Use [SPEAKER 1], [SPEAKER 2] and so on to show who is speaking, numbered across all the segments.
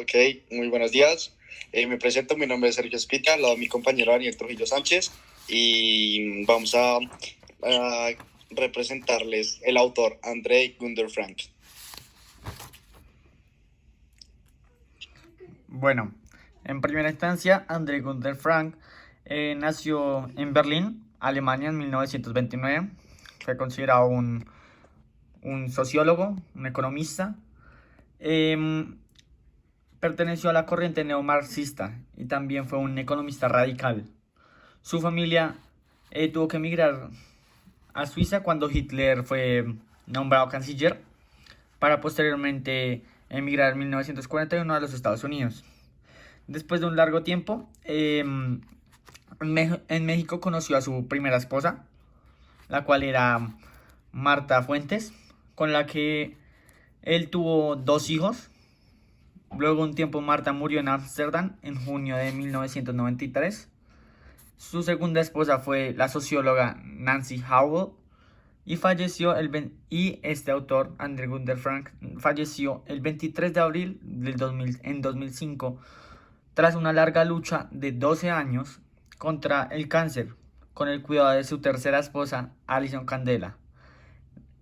[SPEAKER 1] Ok, muy buenos días. Me presento, mi nombre es Sergio Espita, al lado de mi compañero Daniel Trujillo Sánchez, y vamos a representarles el autor André Gunder Frank.
[SPEAKER 2] Bueno, en primera instancia, André Gunder Frank nació en Berlín, Alemania, en 1929. Fue considerado un sociólogo, un economista. Em, Perteneció a la corriente neomarxista y también fue un economista radical. Su familia tuvo que emigrar a Suiza cuando Hitler fue nombrado canciller para posteriormente emigrar en 1941 a los Estados Unidos. Después de un largo tiempo, en México conoció a su primera esposa, la cual era Marta Fuentes, con la que él tuvo dos hijos. Luego de un tiempo Marta murió en Ámsterdam en junio de 1993. Su segunda esposa fue la socióloga Nancy Howell y este autor, André Gunder Frank, falleció el 23 de abril en 2005 tras una larga lucha de 12 años contra el cáncer con el cuidado de su tercera esposa, Alison Candela,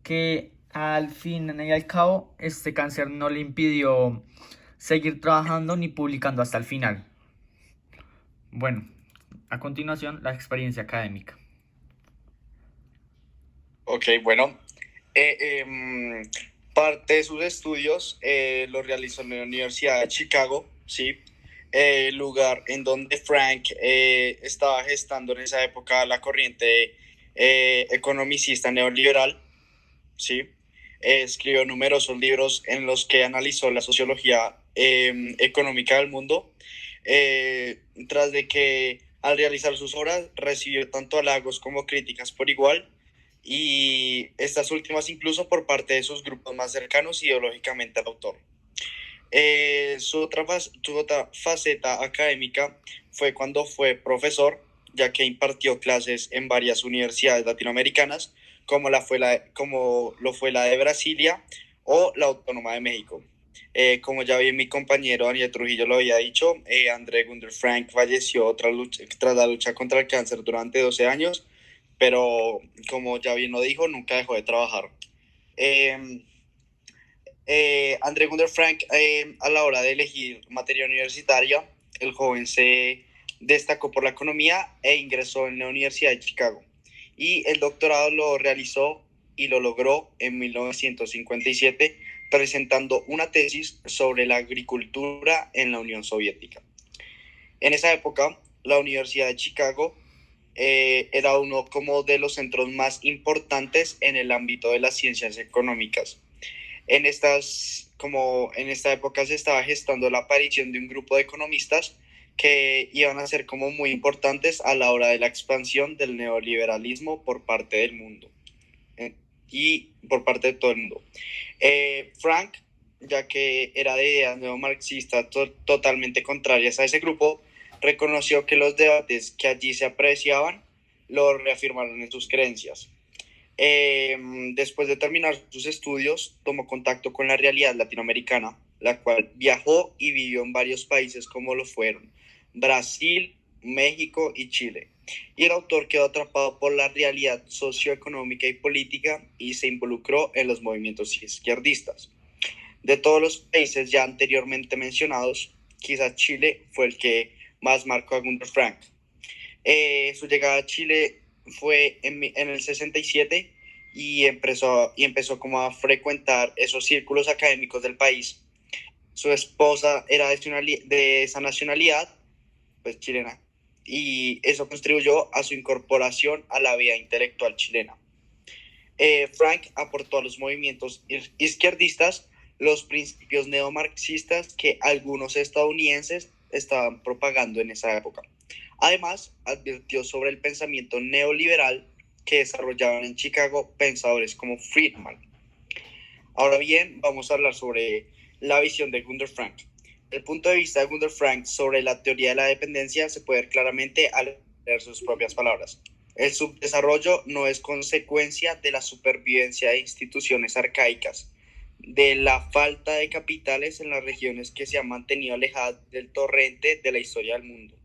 [SPEAKER 2] que al fin y al cabo este cáncer no le impidió seguir trabajando ni publicando hasta el final. Bueno, a continuación la experiencia académica.
[SPEAKER 1] Ok, bueno, parte de sus estudios los realizó en la Universidad de Chicago, ¿sí? Lugar en donde Frank estaba gestando en esa época la corriente economicista neoliberal, ¿sí? Escribió numerosos libros en los que analizó la sociología económica del mundo, tras de que al realizar sus obras recibió tanto halagos como críticas por igual, y estas últimas incluso por parte de sus grupos más cercanos ideológicamente al autor. Su otra faceta académica fue cuando fue profesor, ya que impartió clases en varias universidades latinoamericanas, como lo fue la de Brasilia o la Autónoma de México. Como ya vi mi compañero Daniel Trujillo lo había dicho, André Gunder Frank falleció tras la lucha contra el cáncer durante 12 años, pero como ya bien lo dijo, nunca dejó de trabajar. Eh, André Gunder Frank, a la hora de elegir materia universitaria, el joven se destacó por la economía e ingresó en la Universidad de Chicago. Y el doctorado lo realizó y lo logró en 1957, presentando una tesis sobre la agricultura en la Unión Soviética. En esa época, la Universidad de Chicago era uno como de los centros más importantes en el ámbito de las ciencias económicas. En esta época se estaba gestando la aparición de un grupo de economistas que iban a ser como muy importantes a la hora de la expansión del neoliberalismo por parte del mundo y por parte de todo el mundo. Frank, ya que era de ideas neomarxistas totalmente contrarias a ese grupo, reconoció que los debates que allí se apreciaban lo reafirmaron en sus creencias. Después de terminar sus estudios, tomó contacto con la realidad latinoamericana, la cual viajó y vivió en varios países como lo fueron Brasil, México y Chile. Y el autor quedó atrapado por la realidad socioeconómica y política y se involucró en los movimientos izquierdistas. De todos los países ya anteriormente mencionados, quizás Chile fue el que más marcó a Gunder Frank. Su llegada a Chile fue en el 67 y empezó como a frecuentar esos círculos académicos del país. Su esposa era de esa nacionalidad, pues chilena, y eso contribuyó a su incorporación a la vida intelectual chilena. Frank aportó a los movimientos izquierdistas los principios neomarxistas que algunos estadounidenses estaban propagando en esa época. Además, advirtió sobre el pensamiento neoliberal que desarrollaban en Chicago pensadores como Friedman. Ahora bien, vamos a hablar sobre la visión de Gunder Frank. El punto de vista de Gunder Frank sobre la teoría de la dependencia se puede ver claramente al leer sus propias palabras. El subdesarrollo no es consecuencia de la supervivencia de instituciones arcaicas, de la falta de capitales en las regiones que se han mantenido alejadas del torrente de la historia del mundo.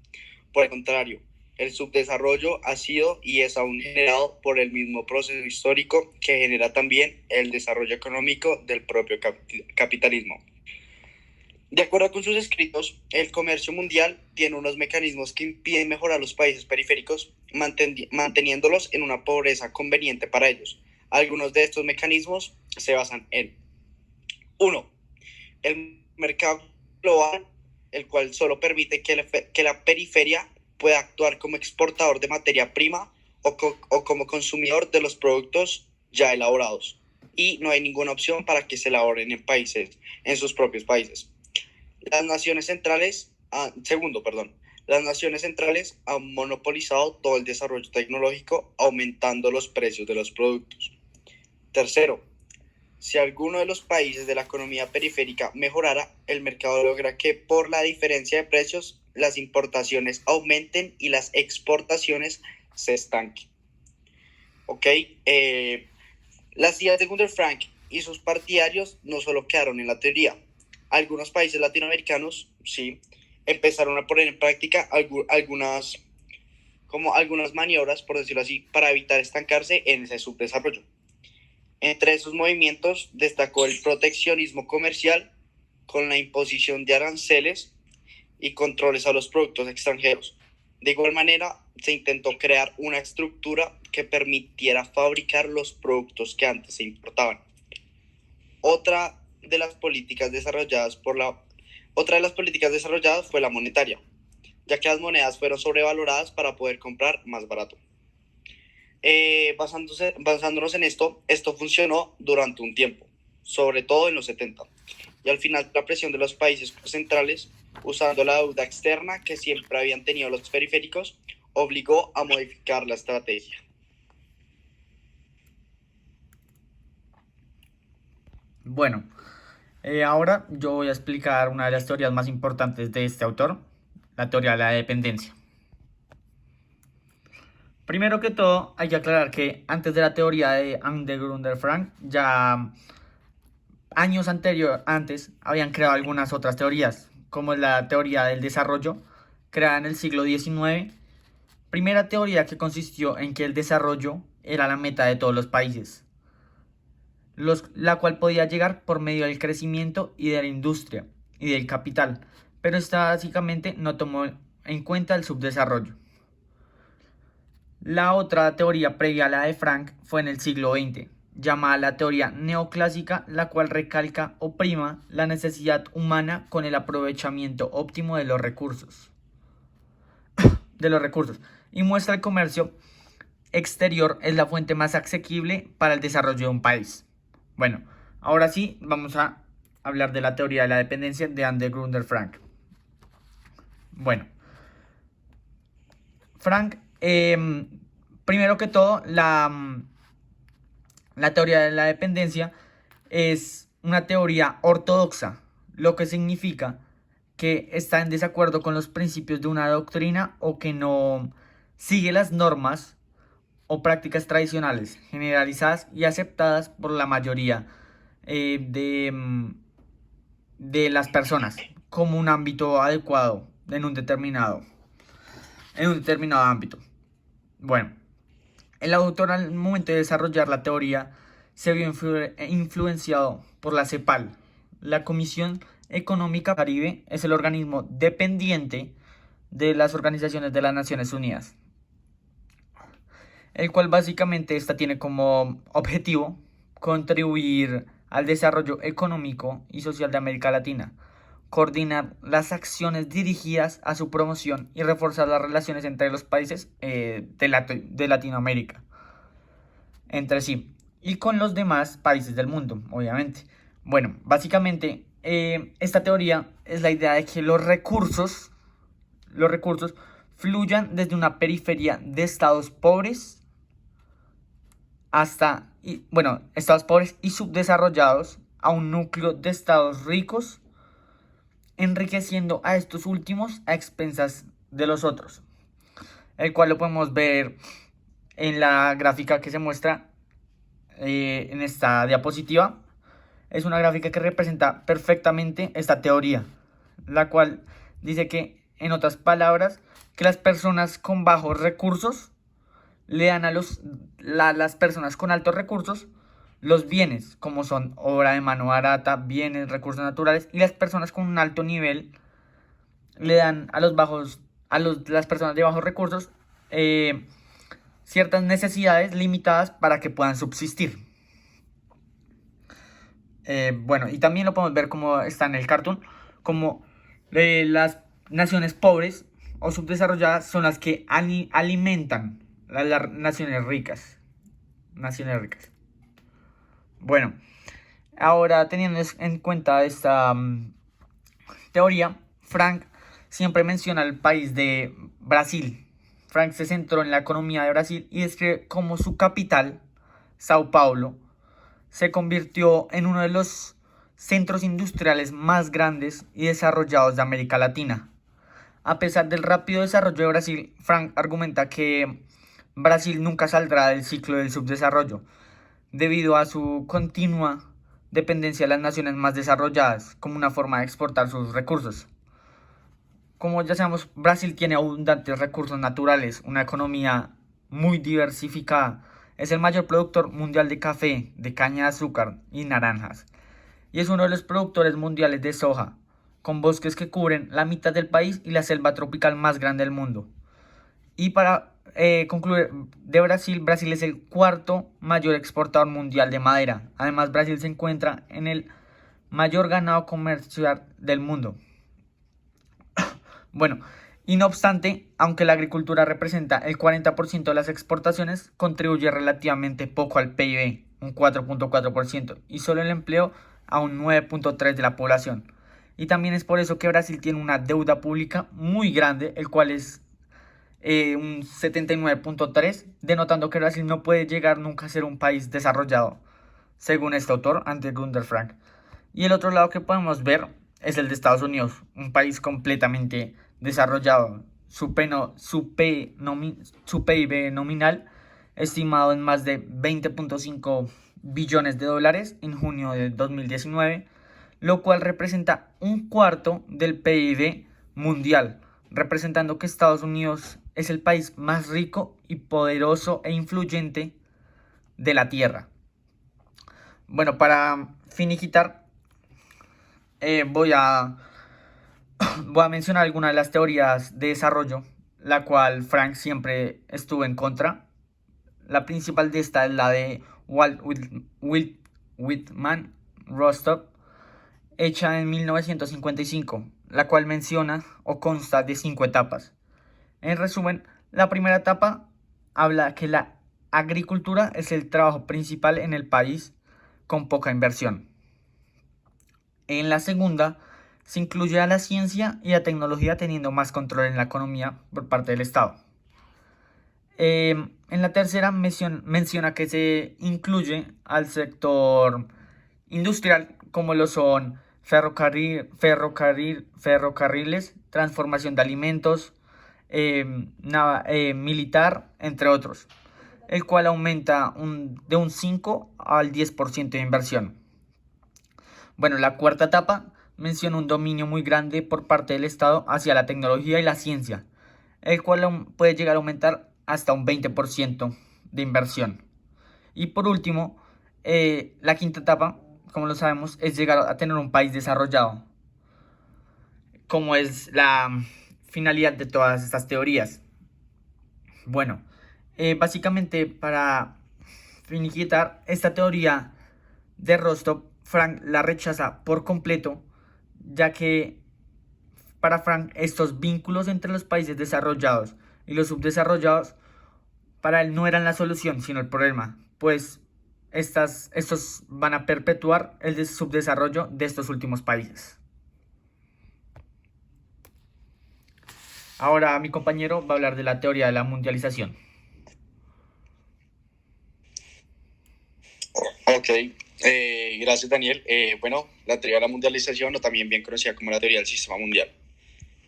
[SPEAKER 1] Por el contrario, el subdesarrollo ha sido y es aún generado por el mismo proceso histórico que genera también el desarrollo económico del propio capitalismo. De acuerdo con sus escritos, el comercio mundial tiene unos mecanismos que impiden mejorar los países periféricos, manteniéndolos en una pobreza conveniente para ellos. Algunos de estos mecanismos se basan en 1. El mercado global, el cual solo permite que la periferia pueda actuar como exportador de materia prima o como consumidor de los productos ya elaborados. Y no hay ninguna opción para que se elaboren en sus propios países. Las naciones centrales, las naciones centrales han monopolizado todo el desarrollo tecnológico, aumentando los precios de los productos. Tercero, si alguno de los países de la economía periférica mejorara, el mercado logra que por la diferencia de precios las importaciones aumenten y las exportaciones se estanquen. Las ideas de Gunther Frank y sus partidarios no solo quedaron en la teoría. Algunos países latinoamericanos, sí, empezaron a poner en práctica algunas maniobras, por decirlo así, para evitar estancarse en ese subdesarrollo. Entre esos movimientos destacó el proteccionismo comercial con la imposición de aranceles y controles a los productos extranjeros. De igual manera, se intentó crear una estructura que permitiera fabricar los productos que antes se importaban. Otra de las políticas desarrolladas fue la monetaria, ya que las monedas fueron sobrevaloradas para poder comprar más barato. Basándonos en esto funcionó durante un tiempo, sobre todo en los 70, y al final la presión de los países centrales, usando la deuda externa que siempre habían tenido los periféricos, obligó a modificar la estrategia.
[SPEAKER 2] Bueno, ahora yo voy a explicar una de las teorías más importantes de este autor, la teoría de la dependencia. Primero que todo, hay que aclarar que antes de la teoría de Gunther Frank, ya años antes habían creado algunas otras teorías, como la teoría del desarrollo, creada en el siglo XIX. Primera teoría que consistió en que el desarrollo era la meta de todos los países, la cual podía llegar por medio del crecimiento y de la industria y del capital, pero esta básicamente no tomó en cuenta el subdesarrollo. La otra teoría previa a la de Frank fue en el siglo XX, llamada la teoría neoclásica, la cual recalca o prima la necesidad humana con el aprovechamiento óptimo de los recursos. Y muestra el comercio exterior es la fuente más asequible para el desarrollo de un país. Bueno, ahora sí vamos a hablar de la teoría de la dependencia de Gunther Frank. Bueno, Frank, primero que todo, la teoría de la dependencia es una teoría ortodoxa, lo que significa que está en desacuerdo con los principios de una doctrina o que no sigue las normas o prácticas tradicionales generalizadas y aceptadas por la mayoría de las personas como un ámbito adecuado en un determinado ámbito. Bueno, el autor al momento de desarrollar la teoría se vio influenciado por la CEPAL. La Comisión Económica Caribe es el organismo dependiente de las organizaciones de las Naciones Unidas, el cual básicamente esta tiene como objetivo contribuir al desarrollo económico y social de América Latina, coordinar las acciones dirigidas a su promoción y reforzar las relaciones entre los países de Latinoamérica entre sí y con los demás países del mundo, obviamente. Bueno, básicamente esta teoría es la idea de que los recursos fluyan desde una periferia de estados pobres estados pobres y subdesarrollados a un núcleo de estados ricos, enriqueciendo a estos últimos a expensas de los otros, el cual lo podemos ver en la gráfica que se muestra en esta diapositiva, es una gráfica que representa perfectamente esta teoría, la cual dice que, en otras palabras, que las personas con bajos recursos le dan a las personas con altos recursos los bienes, como son obra de mano barata, bienes, recursos naturales, y las personas con un alto nivel le dan a las personas de bajos recursos eh, ciertas necesidades limitadas para que puedan subsistir. Bueno, y también lo podemos ver como está en el cartoon, como las naciones pobres o subdesarrolladas son las que alimentan las naciones ricas. Naciones ricas. Bueno, ahora teniendo en cuenta esta teoría, Frank siempre menciona el país de Brasil. Frank se centró en la economía de Brasil y describe cómo su capital, Sao Paulo, se convirtió en uno de los centros industriales más grandes y desarrollados de América Latina. A pesar del rápido desarrollo de Brasil, Frank argumenta que Brasil nunca saldrá del ciclo del subdesarrollo, debido a su continua dependencia de las naciones más desarrolladas como una forma de exportar sus recursos. Como ya sabemos, Brasil tiene abundantes recursos naturales, una economía muy diversificada. Es el mayor productor mundial de café, de caña de azúcar y naranjas. Y es uno de los productores mundiales de soja, con bosques que cubren la mitad del país y la selva tropical más grande del mundo. Y para concluir, de Brasil es el cuarto mayor exportador mundial de madera. Además, Brasil se encuentra en el mayor ganado comercial del mundo. Bueno, y no obstante, aunque la agricultura representa el 40% de las exportaciones, contribuye relativamente poco al PIB, un 4.4%, y solo el empleo a un 9.3% de la población. Y también es por eso que Brasil tiene una deuda pública muy grande, el cual es un 79.3%, denotando que Brasil no puede llegar nunca a ser un país desarrollado, según este autor, André Gunder Frank. Y el otro lado que podemos ver es el de Estados Unidos, un país completamente desarrollado. Su PIB nominal estimado en más de 20.5 billones de dólares en junio de 2019, lo cual representa un cuarto del PIB mundial, representando que Estados Unidos es el país más rico y poderoso e influyente de la Tierra. Bueno, para finiquitar, voy a mencionar algunas de las teorías de desarrollo, la cual Frank siempre estuvo en contra. La principal de esta es la de Walt Whitman Rostock, hecha en 1955, la cual menciona o consta de 5 etapas. En resumen, la primera etapa habla que la agricultura es el trabajo principal en el país con poca inversión. En la segunda, se incluye a la ciencia y la tecnología teniendo más control en la economía por parte del Estado. En la tercera menciona que se incluye al sector industrial, como lo son ferrocarriles, transformación de alimentos, militar, entre otros, el cual aumenta de un 5 al 10% de inversión. Bueno, la cuarta etapa menciona un dominio muy grande por parte del Estado hacia la tecnología y la ciencia, el cual puede llegar a aumentar hasta un 20% de inversión. Y por último, la quinta etapa, como lo sabemos, es llegar a tener un país desarrollado, como es la finalidad de todas estas teorías. Bueno, básicamente para finiquitar esta teoría de Rostock, Frank la rechaza por completo, ya que para Frank estos vínculos entre los países desarrollados y los subdesarrollados para él no eran la solución, sino el problema, pues estos van a perpetuar el subdesarrollo de estos últimos países. Ahora mi compañero va a hablar de la teoría de la mundialización.
[SPEAKER 1] Ok, gracias Daniel. Bueno, la teoría de la mundialización, o también bien conocida como la teoría del sistema mundial.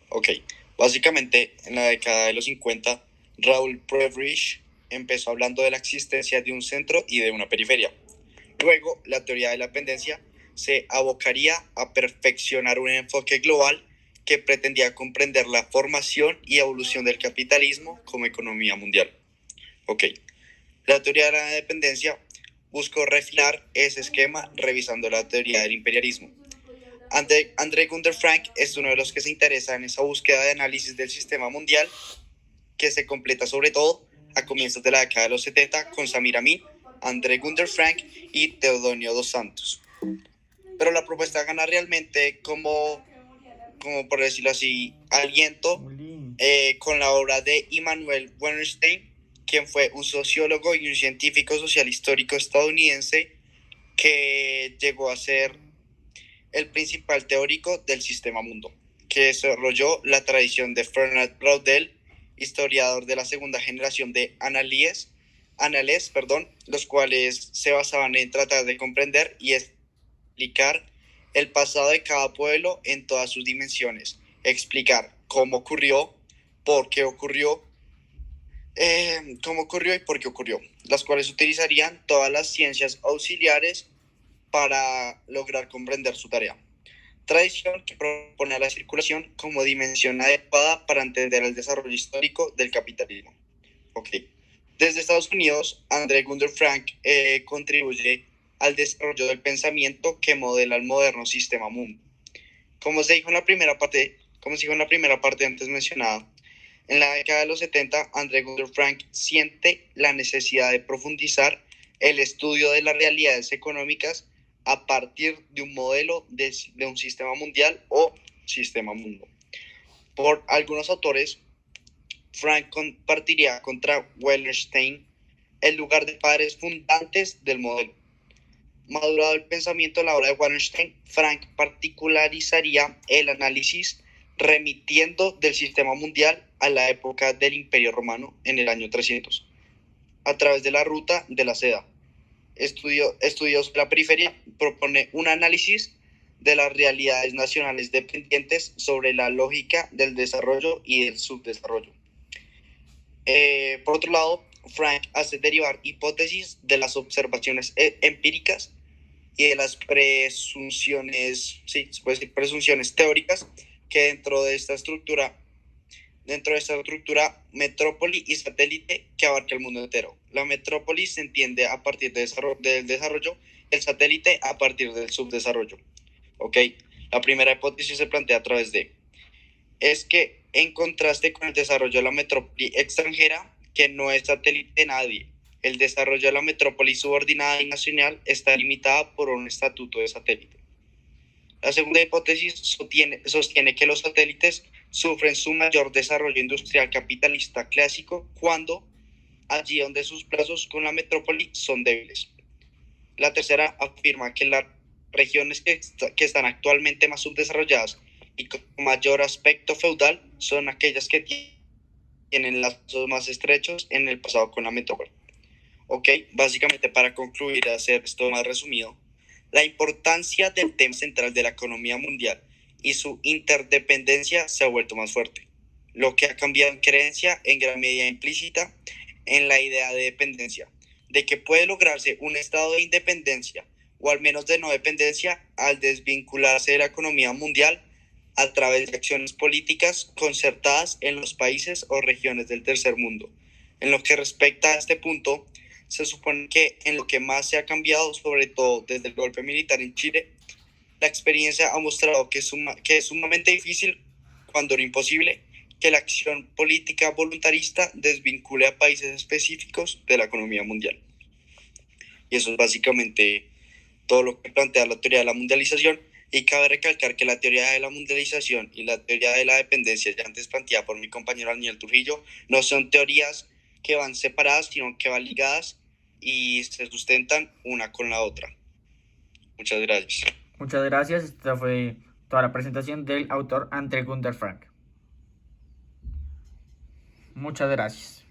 [SPEAKER 1] Ok, básicamente en la década de los 50, Raoul Prebrich empezó hablando de la existencia de un centro y de una periferia. Luego, la teoría de la dependencia se abocaría a perfeccionar un enfoque global que pretendía comprender la formación y evolución del capitalismo como economía mundial. Ok, la teoría de la dependencia buscó refinar ese esquema revisando la teoría del imperialismo. André Gunder Frank es uno de los que se interesa en esa búsqueda de análisis del sistema mundial, que se completa sobre todo a comienzos de la década de los 70 con Samir Amin, André Gunder Frank y Teodonio dos Santos. Pero la propuesta gana realmente como por decirlo así, aliento con la obra de Immanuel Wallerstein, quien fue un sociólogo y un científico social histórico estadounidense que llegó a ser el principal teórico del sistema mundo, que desarrolló la tradición de Fernand Braudel, historiador de la segunda generación de Annales, los cuales se basaban en tratar de comprender y explicar el pasado de cada pueblo en todas sus dimensiones, explicar cómo ocurrió, por qué ocurrió, y por qué ocurrió, las cuales utilizarían todas las ciencias auxiliares para lograr comprender su tarea. Tradición que propone a la circulación como dimensión adecuada para entender el desarrollo histórico del capitalismo. Okay. Desde Estados Unidos, André Gunder Frank contribuye al desarrollo del pensamiento que modela el moderno sistema mundo. Como se dijo en la primera parte antes mencionada, en la década de los 70, André Gunder Frank siente la necesidad de profundizar el estudio de las realidades económicas a partir de un modelo de un sistema mundial o sistema mundo. Por algunos autores, Frank compartiría contra Wallerstein el lugar de padres fundantes del modelo. Madurado el pensamiento a la obra de Wallerstein, Frank particularizaría el análisis remitiendo del sistema mundial a la época del Imperio Romano en el año 300, a través de la ruta de la seda. Estudios de la periferia propone un análisis de las realidades nacionales dependientes sobre la lógica del desarrollo y del subdesarrollo. Por otro lado, Frank hace derivar hipótesis de las observaciones empíricas y de las presunciones teóricas que dentro de esta estructura metrópoli y satélite que abarca el mundo entero. La metrópoli se entiende a partir del desarrollo, el satélite a partir del subdesarrollo. ¿Ok? La primera hipótesis se plantea a través de es que en contraste con el desarrollo de la metrópoli extranjera, que no es satélite de nadie, el desarrollo de la metrópoli subordinada y nacional está limitada por un estatuto de satélite. La segunda hipótesis sostiene que los satélites sufren su mayor desarrollo industrial capitalista clásico cuando allí donde sus plazos con la metrópoli son débiles. La tercera afirma que las regiones que están actualmente más subdesarrolladas y con mayor aspecto feudal son aquellas que tienen lazos más estrechos en el pasado con la metrópoli. Ok, básicamente para concluir, hacer esto más resumido, la importancia del tema central de la economía mundial y su interdependencia se ha vuelto más fuerte, lo que ha cambiado en creencia en gran medida implícita en la idea de dependencia, de que puede lograrse un estado de independencia o al menos de no dependencia al desvincularse de la economía mundial a través de acciones políticas concertadas en los países o regiones del tercer mundo. En lo que respecta a este punto, se supone que en lo que más se ha cambiado, sobre todo desde el golpe militar en Chile, la experiencia ha mostrado que es sumamente difícil, cuando no imposible, que la acción política voluntarista desvincule a países específicos de la economía mundial. Y eso es básicamente todo lo que plantea la teoría de la mundialización. Y cabe recalcar que la teoría de la mundialización y la teoría de la dependencia, ya antes planteada por mi compañero Daniel Trujillo, no son teorías que van separadas, sino que van ligadas y se sustentan una con la otra. Muchas gracias.
[SPEAKER 2] Muchas gracias. Esta fue toda la presentación del autor André Gunder Frank. Muchas gracias.